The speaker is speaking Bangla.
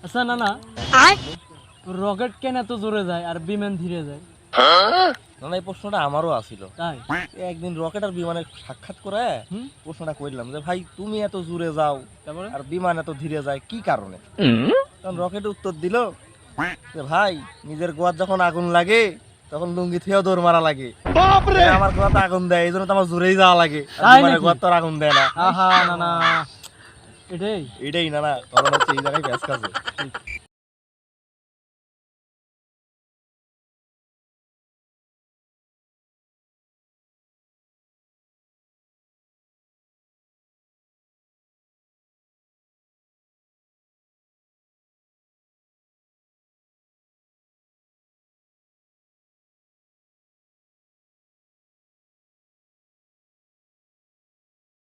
আচ্ছা না না, রকেট কেন এত জোরে যায় আর বিমান ধীরে যায়? না না, এই প্রশ্নটা আমারও আছিল। তাই? একদিন রকেট আর বিমানের সাক্ষাৎ করে হুম, প্রশ্নটা করলাম যে ভাই তুমি এত জোরে যাও তারপরে? আর বিমান এত ধীরে যায় কি কারণে? তখন রকেট উত্তর দিল যে ভাই নিজের গোয়ার যখন আগুন লাগে তখন লুঙ্গি থেকেও দৌড় মারা লাগে। আমার গোয়াতে আগুন দেয় এই জন্য তো আমার জোরেই যাওয়া লাগে, আর তাই বিমানের নাকি? গোয়ার তো আর আগুন দেয় না। আহা না না, এটাই এটাই না না, কারণ হচ্ছে এই জায়গায় ব্যাস কাছে। ঠিক।